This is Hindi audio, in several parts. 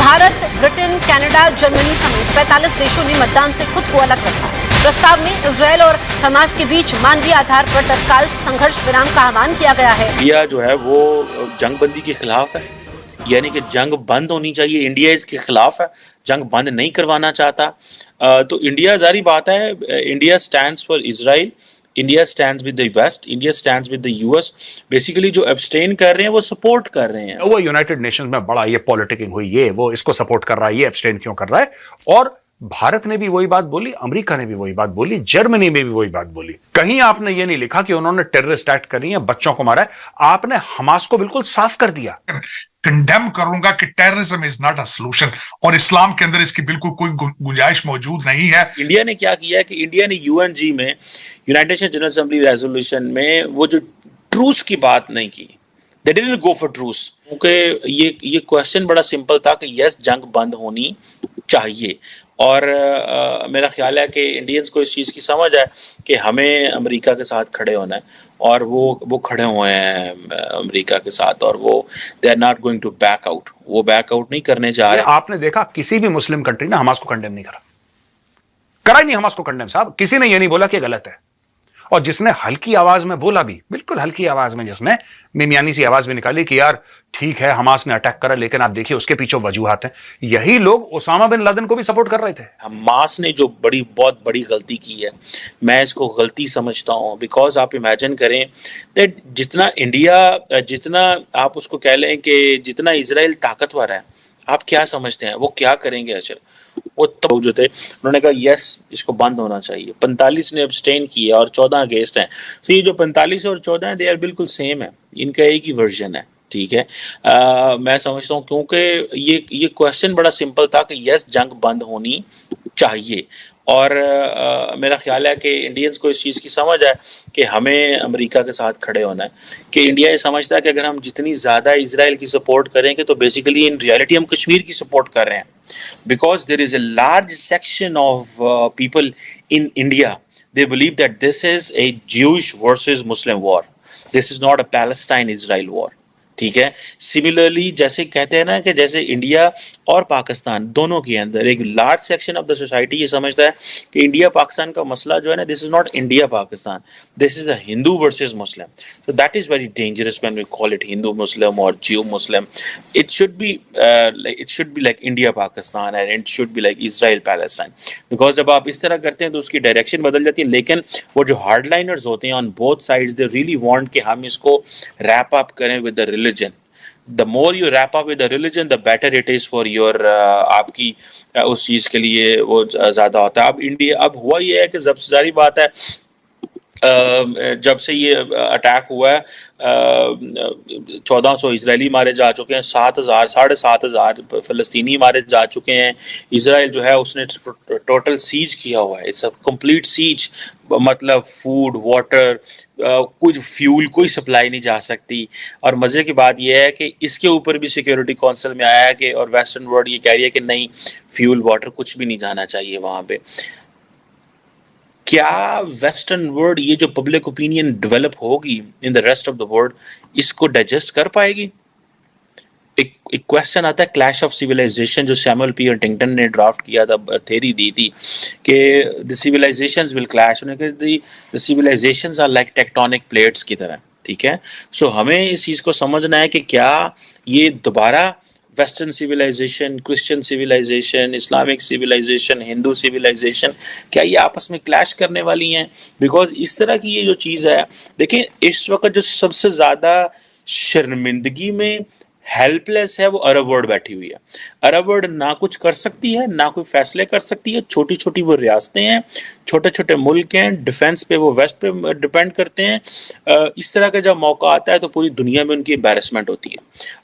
भारत, ब्रिटेन, कनाडा, जर्मनी समेत 45 देशों ने मतदान से खुद को अलग रखा। प्रस्ताव में इजरायल और हमास के बीच मानवीय आधार पर तत्काल संघर्ष विराम का आह्वान किया गया है। इंडिया जो है वो जंगबंदी के खिलाफ है, यानी कि जंग बंद होनी चाहिए। इंडिया इसके खिलाफ है, जंग बंद नहीं करवाना चाहता। तो इंडिया, जारी बात है, India stands for Israel, India stands with the west, India stands with the US. Basically जो एब्सटेन कर रहे हैं वो सपोर्ट कर रहे हैं। वो यूनाइटेड नेशंस में बड़ा ये पॉलिटिकिंग हुई, ये वो इसको सपोर्ट कर रहा है, ये एब्सटेन क्यों कर रहा है। और भारत ने भी वही बात बोली, अमेरिका ने भी वही बात बोली, जर्मनी में भी वही बात बोली। कहीं आपने ये नहीं लिखा कि उन्होंने टेररिस्ट एक्ट करी है, बच्चों को मारा है। आपने हमास को बिल्कुल साफ कर दिया। कंडेम करूंगा कि terrorism is not a solution, और इस्लाम के अंदर इसकी बिल्कुल कोई गुंजाइश मौजूद नहीं है। इंडिया ने क्या किया कि इंडिया ने यूएनजी में, United Nation General Assembly resolution में, वो जो ट्रूस की बात नहीं की, they didn't go for truce, क्योंकि ये क्वेश्चन बड़ा सिंपल था कि यस, जंग बंद होनी चाहिए। और मेरा ख्याल है कि इंडियंस को इस चीज़ की समझ है कि हमें अमेरिका के साथ खड़े होना है, और वो खड़े हुए हैं अमेरिका के साथ, और वो they are not going to back out, वो बैक आउट नहीं करने जा रहे। आपने देखा किसी भी मुस्लिम कंट्री ने हमास को कंडेम नहीं करा ही नहीं हमास को कंडेम। साहब, किसी ने यह नहीं बोला कि गलत है। और जिसने हल्की आवाज में बोला भी, बिल्कुल हल्की आवाज में, जिसने मिमियानी सी आवाज भी निकाली कि यार ठीक है, हमास ने अटैक करा, लेकिन आप देखिए उसके पीछे वजूहात हैं, यही लोग ओसामा बिन लादेन को भी सपोर्ट कर रहे थे। हमास ने जो बहुत बड़ी गलती की है, मैं इसको गलती समझता हूँ। बिकॉज आप इमेजिन करें दैट जितना आप उसको कह लें कि जितना इजराइल ताकतवर है, आप क्या समझते हैं वो क्या करेंगे? अचल वो तब जो थे, उन्होंने कहा यस, इसको बंद होना चाहिए। 45 ने अब्सटेन किया और 14 अगेंस्ट हैं। तो ये जो 45 और 14 हैं, दे आर बिल्कुल सेम है, इनका एक ही वर्जन है। ठीक है, मैं समझता हूँ क्योंकि ये क्वेश्चन बड़ा सिंपल था कि यस, जंग बंद होनी चाहिए। और मेरा ख्याल है कि इंडियंस को इस चीज़ की समझ है कि हमें अमेरिका के साथ खड़े होना है, कि इंडिया ये समझता है कि अगर हम जितनी ज़्यादा इजराइल की सपोर्ट करेंगे तो बेसिकली इन रियलिटी हम कश्मीर की सपोर्ट कर रहे हैं। Because there is a large section of people in India, they believe that this is a Jewish versus Muslim war. This is not a Palestine-Israel war. ठीक है, सिमिलरली जैसे कहते हैं ना कि जैसे इंडिया और पाकिस्तान दोनों के अंदर एक large section of the society ये समझता है कि इंडिया पाकिस्तान का मसला जो है ना, this is not India Pakistan, this is a Hindu versus Muslim. So that is very dangerous when we call it Hindu Muslim और जियो मुस्लिम। It should be like India Pakistan and it should be like Israel Palestine. Because जब आप इस तरह करते हैं तो उसकी डायरेक्शन बदल जाती है। लेकिन वो जो हार्डलाइनर्स होते हैं on both sides, they really want कि हम इसको रैप अप करें with the religion. The more you wrap up with the religion, the better it is for your आपकी उस चीज़ के लिए वो ज़्यादा होता है। अब हुआ ये है कि जब जारी बात है, जब से ये अटैक हुआ है, 1400 इजरायली मारे जा चुके हैं, 7,000 7,500 फ़लस्तीनी मारे जा चुके हैं। इजराइल जो है उसने टोटल सीज किया हुआ है, इट्स अ कंप्लीट सीज। मतलब फूड, वाटर, कुछ फ्यूल, कोई सप्लाई नहीं जा सकती। और मज़े की बात यह है कि इसके ऊपर भी सिक्योरिटी काउंसिल में आया है कि, और वेस्टर्न वर्ल्ड ये कह रही है कि नहीं, फ्यूल, वाटर कुछ भी नहीं जाना चाहिए वहाँ पे। क्या वेस्टर्न वर्ल्ड, ये जो पब्लिक ओपिनियन डेवलप होगी in the rest of the world, इसको डाइजेस्ट कर पाएगी? एक क्वेश्चन आता है क्लैश ऑफ सिविलाइजेशन, जो सैमुअल पी हंटिंगटन ने ड्राफ्ट किया था, थ्योरी दी थी कि द सिविलाइजेशंस विल क्लैश। उन्होंने कहा the civilisations are like tectonic plates की तरह। ठीक है, सो हमें इस चीज़ को समझना है कि क्या ये दोबारा western civilisation, Christian civilisation, Islamic civilisation, Hindu civilisation, क्या ये आपस में क्लैश करने वाली हैं? बिकॉज इस तरह की ये जो चीज़ है, देखें इस वक्त जो सबसे ज़्यादा शर्मिंदगी में हेल्पलेस है वो अरब वर्ल्ड बैठी हुई है। अरब वर्ल्ड ना कुछ कर सकती है, ना कोई फैसले कर सकती है। छोटी छोटी वो रियासतें हैं, छोटे छोटे मुल्क हैं, डिफेंस पे वो वेस्ट पे डिपेंड करते हैं। इस तरह का जब मौका आता है तो पूरी दुनिया में उनकी एम्बेरसमेंट होती है।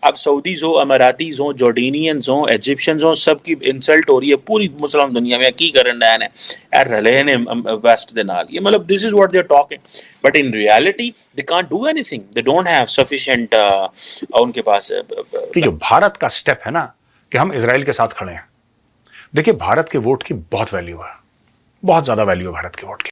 अब सऊदीज हो, अमारातीज हो, जॉर्डीनियंस हो, इजिप्शियंस हो, सबकी इंसल्ट हो रही है पूरी मुसलमान दुनिया में। की करन रहे हैं यार, रले ने वेस्ट दे नाल, ये मतलब this is what they are talking, but in reality they can't do anything, they don't have sufficient उनके पास। कि जो भारत का स्टेप है ना कि हम इजराइल के साथ खड़े हैं, देखिए भारत के वोट की बहुत वैल्यू है, बहुत ज्यादा वैल्यू है भारत के वोट की।